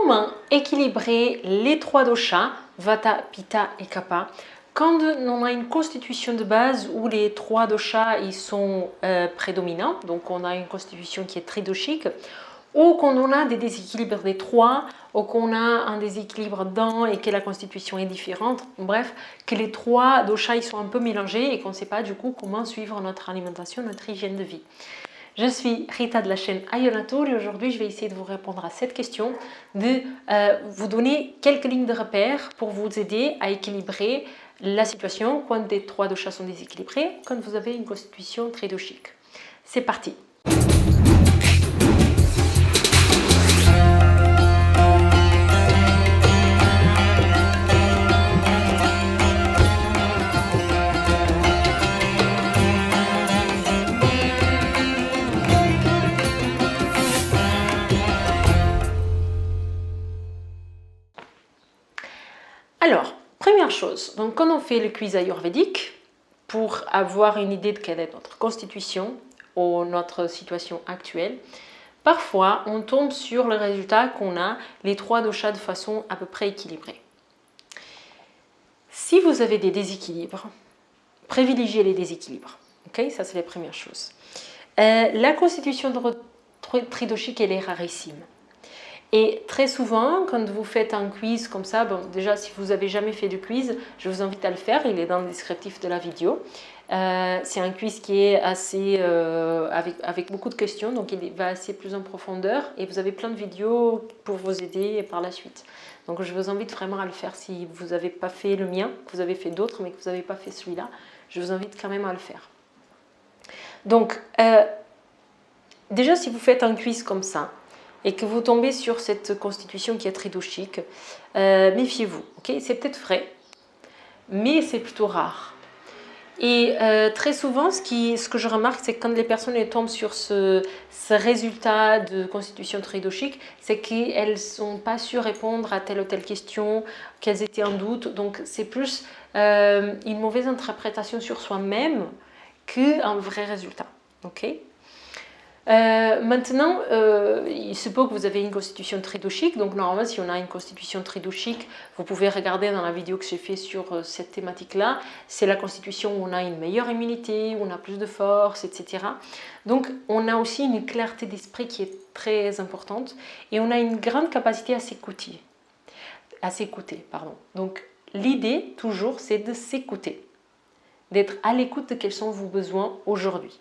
comment équilibrer les trois doshas, Vata, Pitta et Kapha, quand on a une constitution de base où les trois doshas ils sont prédominants, donc on a une constitution qui est tridoshique, ou quand on a des déséquilibres des trois, ou qu'on a un déséquilibre d'un et que la constitution est différente, bref, que les trois doshas ils sont un peu mélangés et qu'on ne sait pas du coup comment suivre notre alimentation, notre hygiène de vie. Je suis Rita de la chaîne Ayonatour et aujourd'hui je vais essayer de vous répondre à cette question, de vous donner quelques lignes de repère pour vous aider à équilibrer la situation quand des trois doshas sont déséquilibrés, quand vous avez une constitution tridoshique. C'est parti! Alors, première chose, donc quand on fait le quiz ayurvédique, pour avoir une idée de quelle est notre constitution ou notre situation actuelle, parfois on tombe sur le résultat qu'on a les trois doshas de façon à peu près équilibrée. Si vous avez des déséquilibres, privilégiez les déséquilibres. Okay, ça c'est la première chose. La constitution tridoshique, elle est rarissime. Et très souvent, quand vous faites un quiz comme ça, bon, déjà si vous n'avez jamais fait de quiz, je vous invite à le faire, il est dans le descriptif de la vidéo. C'est un quiz qui est assez, avec beaucoup de questions, donc il va assez plus en profondeur et vous avez plein de vidéos pour vous aider par la suite. Donc je vous invite vraiment à le faire si vous n'avez pas fait le mien, que vous avez fait d'autres mais que vous n'avez pas fait celui-là, je vous invite quand même à le faire. Donc déjà si vous faites un quiz comme ça, et que vous tombez sur cette constitution qui est tridoshique, méfiez-vous. Okay, c'est peut-être vrai, mais c'est plutôt rare. Et très souvent, ce que je remarque, c'est que quand les personnes tombent sur ce résultat de constitution tridoshique, c'est qu'elles ne sont pas sûres de répondre à telle ou telle question, qu'elles étaient en doute. Donc c'est plus une mauvaise interprétation sur soi-même qu'un vrai résultat. Okay, maintenant, il se peut que vous avez une constitution tridoshique, donc normalement si on a une constitution tridoshique, vous pouvez regarder dans la vidéo que j'ai fait sur cette thématique-là, c'est la constitution où on a une meilleure immunité, où on a plus de force, etc. Donc on a aussi une clarté d'esprit qui est très importante et on a une grande capacité à s'écouter. Donc l'idée toujours c'est de s'écouter, d'être à l'écoute de quels sont vos besoins aujourd'hui.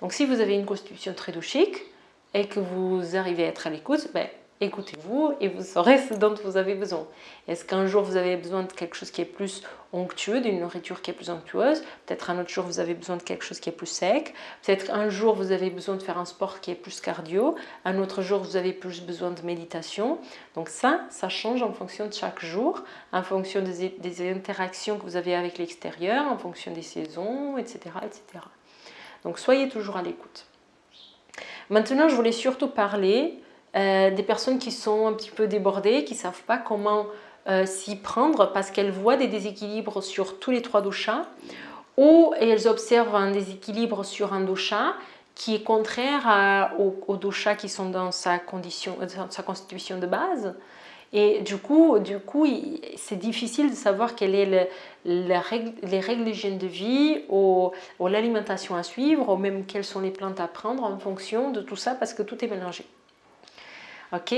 Donc si vous avez une constitution tridoshique et que vous arrivez à être à l'écoute, écoutez-vous et vous saurez ce dont vous avez besoin. Est-ce qu'un jour vous avez besoin de quelque chose qui est plus onctueux, d'une nourriture qui est plus onctueuse? Peut-être un autre jour vous avez besoin de quelque chose qui est plus sec. Peut-être un jour vous avez besoin de faire un sport qui est plus cardio. Un autre jour vous avez plus besoin de méditation. Donc ça change en fonction de chaque jour, en fonction des interactions que vous avez avec l'extérieur, en fonction des saisons, etc., etc. Donc soyez toujours à l'écoute. Maintenant, je voulais surtout parler des personnes qui sont un petit peu débordées, qui ne savent pas comment s'y prendre parce qu'elles voient des déséquilibres sur tous les trois doshas ou elles observent un déséquilibre sur un dosha qui est contraire aux doshas qui sont dans sa constitution de base. Et du coup c'est difficile de savoir quelles sont les règles d'hygiène de vie ou l'alimentation à suivre, ou même quelles sont les plantes à prendre en fonction de tout ça, parce que tout est mélangé. Ok?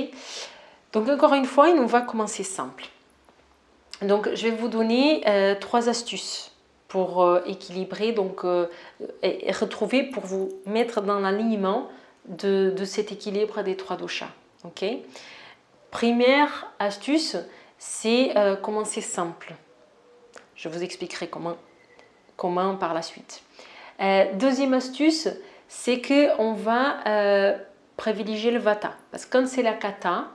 Donc encore une fois, on va commencer simple. Donc je vais vous donner 3 astuces pour équilibrer, et retrouver, pour vous mettre dans l'alignement de cet équilibre des 3 doshas. Ok? Première astuce, c'est commencer simple. Je vous expliquerai comment par la suite. Deuxième astuce, c'est qu'on va privilégier le vata. Parce que quand c'est la kata,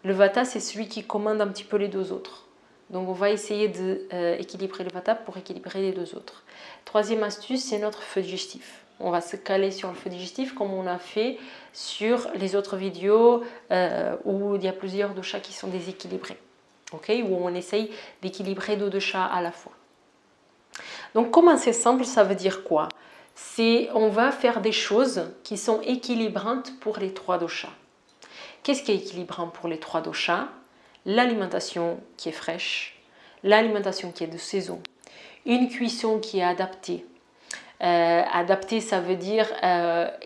le vata c'est celui qui commande un petit peu les deux autres. Donc on va essayer d'équilibrer le vata pour équilibrer les deux autres. Troisième astuce, c'est notre feu digestif. On va se caler sur le feu digestif comme on a fait sur les autres vidéos où il y a plusieurs doshas qui sont déséquilibrés. Okay, où on essaye d'équilibrer 2 doshas à la fois. Donc commencer simple, ça veut dire quoi? On va faire des choses qui sont équilibrantes pour les 3 doshas. qu'est-ce qui est équilibrant pour les 3 doshas? L'alimentation qui est fraîche, l'alimentation qui est de saison, une cuisson qui est adaptée. Adaptée, ça veut dire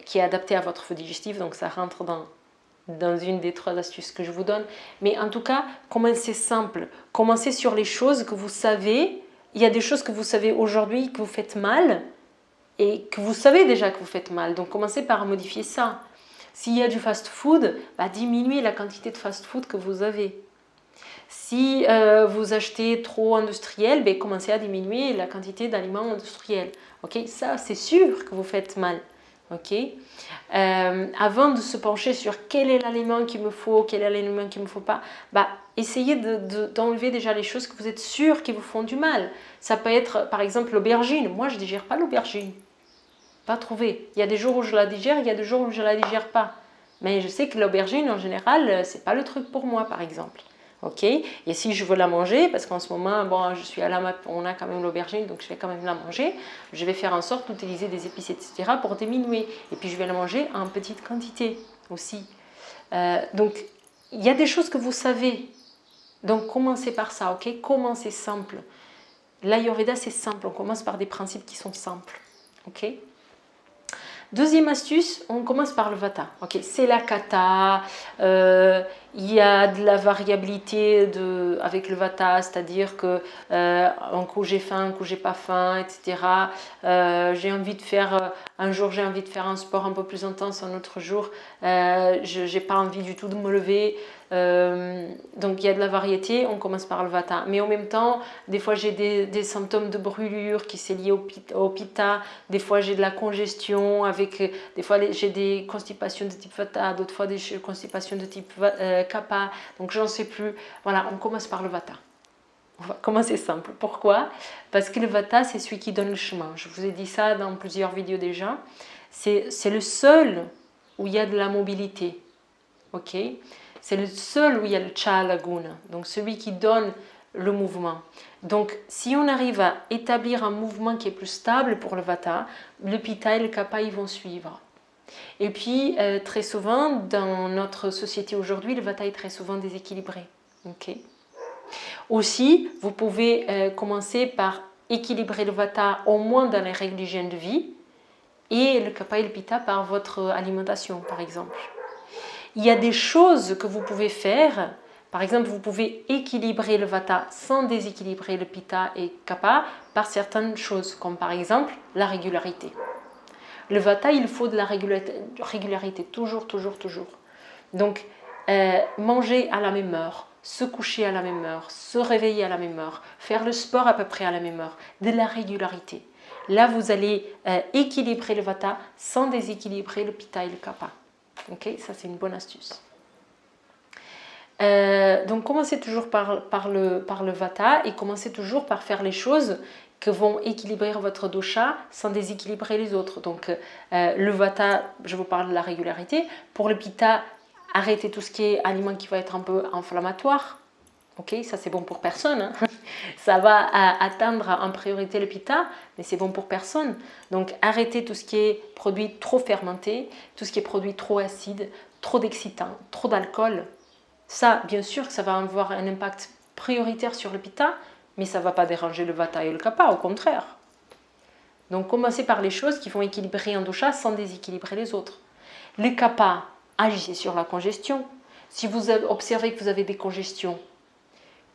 qui est adaptée à votre feu digestif, donc ça rentre dans une des 3 astuces que je vous donne. Mais en tout cas, commencez simple. Commencez sur les choses que vous savez. Il y a des choses que vous savez aujourd'hui que vous faites mal et que vous savez déjà que vous faites mal. Donc commencez par modifier ça. S'il y a du fast-food, diminuez la quantité de fast-food que vous avez. Si vous achetez trop industriel, commencez à diminuer la quantité d'aliments industriels. Okay? Ça, c'est sûr que vous faites mal. Okay? Avant de se pencher sur quel est l'aliment qu'il me faut, quel est l'aliment qu'il ne me faut pas, essayez d'enlever déjà les choses que vous êtes sûr qui vous font du mal. Ça peut être par exemple l'aubergine. Moi, je ne digère pas l'aubergine. Pas trouvé. Il y a des jours où je la digère, il y a des jours où je ne la digère pas. Mais je sais que l'aubergine, en général, ce n'est pas le truc pour moi, par exemple. Ok. Et si je veux la manger, parce qu'en ce moment, je suis à la MAP, on a quand même l'aubergine, donc je vais quand même la manger, je vais faire en sorte d'utiliser des épices, etc. pour diminuer. Et puis je vais la manger en petite quantité aussi. Donc, il y a des choses que vous savez. Donc, commencez par ça, ok? Commencez simple. L'Ayurveda, c'est simple. On commence par des principes qui sont simples. Ok? Deuxième astuce, on commence par le vata. Okay, c'est la kata, il y a de la variabilité avec le vata, c'est-à-dire que un coup j'ai faim, un coup j'ai pas faim, etc. J'ai envie de faire, un jour j'ai envie de faire un sport un peu plus intense, un autre jour je n'ai pas envie du tout de me lever. Donc il y a de la variété, on commence par le vata. Mais en même temps, des fois j'ai des symptômes de brûlure qui sont liés au pitta, des fois j'ai de la congestion, des fois j'ai des constipations de type vata, d'autres fois des constipations de type kapha, donc j'en sais plus. Voilà, on commence par le vata. On va commencer simple. Pourquoi? Parce que le vata, c'est celui qui donne le chemin. Je vous ai dit ça dans plusieurs vidéos déjà. C'est le seul où il y a de la mobilité. Ok? C'est le seul où il y a le chala guna, donc celui qui donne le mouvement. Donc, si on arrive à établir un mouvement qui est plus stable pour le vata, le pitta et le kapha ils vont suivre. Et puis, très souvent, dans notre société aujourd'hui, le vata est très souvent déséquilibré. Okay. Aussi, vous pouvez commencer par équilibrer le vata au moins dans les règles d'hygiène de vie et le kapha et le pitta par votre alimentation, par exemple. Il y a des choses que vous pouvez faire. Par exemple, vous pouvez équilibrer le vata sans déséquilibrer le pitta et kapha par certaines choses, comme par exemple la régularité. Le vata, il faut de la régularité, toujours. Donc, manger à la même heure, se coucher à la même heure, se réveiller à la même heure, faire le sport à peu près à la même heure, de la régularité. Là, vous allez équilibrer le vata sans déséquilibrer le pitta et le kapha. Ok, ça c'est une bonne astuce. Donc commencez toujours par le vata et commencez toujours par faire les choses qui vont équilibrer votre dosha sans déséquilibrer les autres. Donc le vata, je vous parle de la régularité. Pour le pitta, arrêtez tout ce qui est aliment qui va être un peu inflammatoire. Ok, ça c'est bon pour personne. Hein. Ça va atteindre en priorité le pitta, mais c'est bon pour personne. Donc arrêtez tout ce qui est produit trop fermenté, tout ce qui est produit trop acide, trop d'excitants, trop d'alcool. Ça, bien sûr que ça va avoir un impact prioritaire sur le pitta, mais ça ne va pas déranger le vata et le kapha, au contraire. Donc commencez par les choses qui vont équilibrer un dosha sans déséquilibrer les autres. Le kapha, agissez sur la congestion. Si vous observez que vous avez des congestions,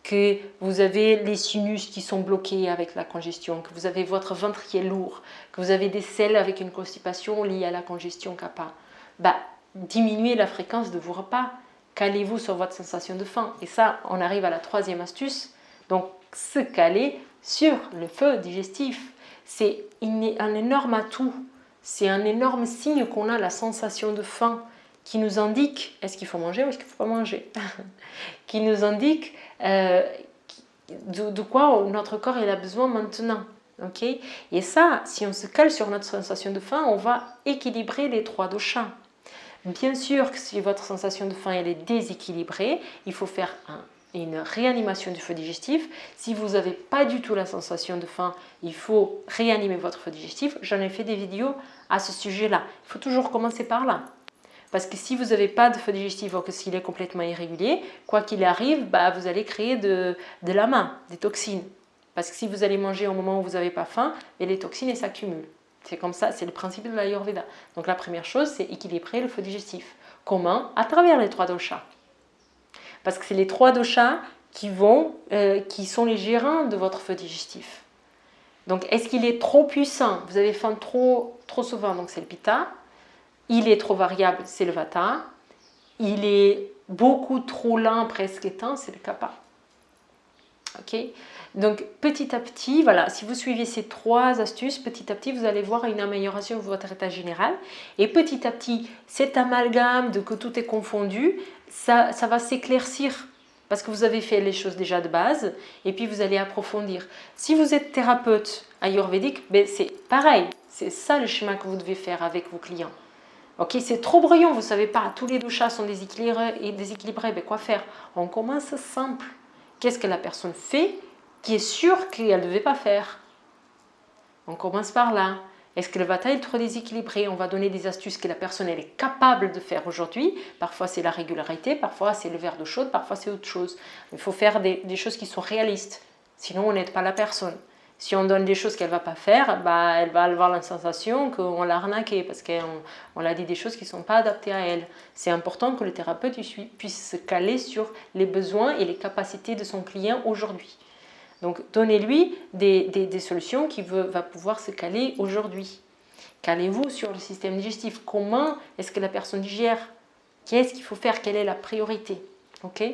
que vous avez les sinus qui sont bloqués avec la congestion, que vous avez votre ventre qui est lourd, que vous avez des selles avec une constipation liée à la congestion kapha, diminuez la fréquence de vos repas, calez-vous sur votre sensation de faim. Et ça, on arrive à la troisième astuce, donc se caler sur le feu digestif. C'est un énorme atout, c'est un énorme signe qu'on a la sensation de faim qui nous indique est-ce qu'il faut manger ou est-ce qu'il ne faut pas manger, qui nous indique de quoi notre corps il a besoin maintenant. Okay? Et ça, si on se cale sur notre sensation de faim, on va équilibrer les 3 doshas. Bien sûr que si votre sensation de faim elle est déséquilibrée, il faut faire une réanimation du feu digestif. Si vous n'avez pas du tout la sensation de faim, il faut réanimer votre feu digestif. J'en ai fait des vidéos à ce sujet-là. Il faut toujours commencer par là. Parce que si vous n'avez pas de feu digestif ou que s'il est complètement irrégulier, quoi qu'il arrive, vous allez créer de l'ama, des toxines. Parce que si vous allez manger au moment où vous n'avez pas faim, les toxines elles s'accumulent. C'est comme ça, c'est le principe de l'Ayurveda. Donc la première chose, c'est équilibrer le feu digestif. Comment? À travers les 3 doshas. Parce que c'est les 3 doshas qui sont les gérants de votre feu digestif. Donc est-ce qu'il est trop puissant? Vous avez faim trop souvent, donc c'est le pitta. Il est trop variable, c'est le vata. Il est beaucoup trop lent, presque éteint, c'est le kapha. Ok? Donc petit à petit, voilà, si vous suivez ces 3 astuces, petit à petit, vous allez voir une amélioration de votre état général. Et petit à petit, cet amalgame de que tout est confondu, ça va s'éclaircir. Parce que vous avez fait les choses déjà de base, et puis vous allez approfondir. Si vous êtes thérapeute ayurvédique, c'est pareil. C'est ça le chemin que vous devez faire avec vos clients. Ok, c'est trop brouillon, vous ne savez pas, tous les doshas sont déséquilibrés, quoi faire? On commence simple. Qu'est-ce que la personne fait qui est sûre qu'elle ne devait pas faire? On commence par là. Est-ce que le vata est trop déséquilibré? On va donner des astuces que la personne elle est capable de faire aujourd'hui. Parfois c'est la régularité, parfois c'est le verre d'eau chaude, parfois c'est autre chose. Il faut faire des choses qui sont réalistes. Sinon on n'aide pas la personne. Si on donne des choses qu'elle ne va pas faire, elle va avoir la sensation qu'on l'a arnaquée parce qu'on l'a dit des choses qui ne sont pas adaptées à elle. C'est important que le thérapeute puisse se caler sur les besoins et les capacités de son client aujourd'hui. Donc donnez-lui des solutions qui va pouvoir se caler aujourd'hui. Calez-vous sur le système digestif. Comment est-ce que la personne digère? Qu'est-ce qu'il faut faire? Quelle est la priorité? Ok?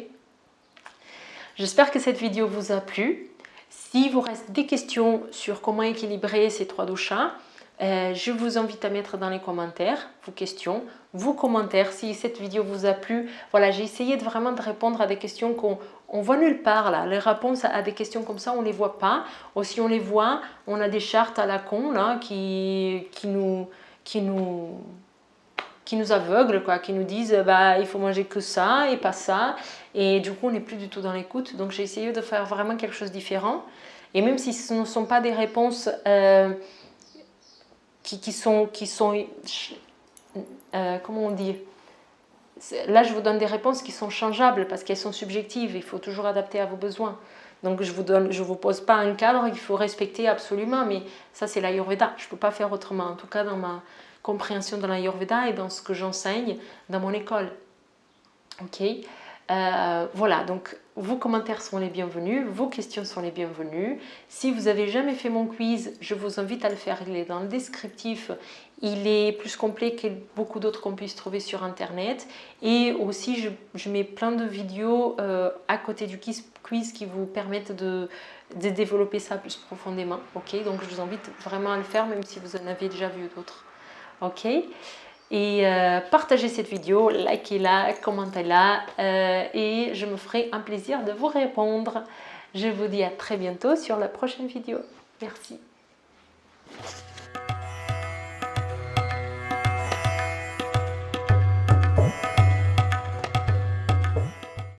J'espère que cette vidéo vous a plu. Si vous reste des questions sur comment équilibrer ces 3 doshas, je vous invite à mettre dans les commentaires vos questions, vos commentaires. Si cette vidéo vous a plu, voilà, j'ai essayé vraiment de répondre à des questions qu'on voit nulle part là. Les réponses à des questions comme ça, on ne les voit pas. Ou si on les voit, on a des chartes à la con là, qui nous aveuglent, quoi, qui nous disent il faut manger que ça et pas ça. Et du coup, on n'est plus du tout dans l'écoute. Donc j'ai essayé de faire vraiment quelque chose de différent. Et même si ce ne sont pas des réponses qui sont comment on dit? Là, je vous donne des réponses qui sont changeables parce qu'elles sont subjectives. Il faut toujours adapter à vos besoins. Donc, je vous pose pas un cadre qu'il faut respecter absolument. Mais ça, c'est l'Ayurveda. Je ne peux pas faire autrement. En tout cas, dans ma compréhension de l'Ayurveda et dans ce que j'enseigne dans mon école. Ok? Voilà, donc vos commentaires sont les bienvenus, vos questions sont les bienvenues. Si vous n'avez jamais fait mon quiz, je vous invite à le faire, il est dans le descriptif. Il est plus complet que beaucoup d'autres qu'on puisse trouver sur internet. Et aussi, je mets plein de vidéos à côté du quiz qui vous permettent de développer ça plus profondément. Ok, donc je vous invite vraiment à le faire, même si vous en avez déjà vu d'autres. Ok? Et partagez cette vidéo, likez-la, commentez-la et je me ferai un plaisir de vous répondre. Je vous dis à très bientôt sur la prochaine vidéo. Merci.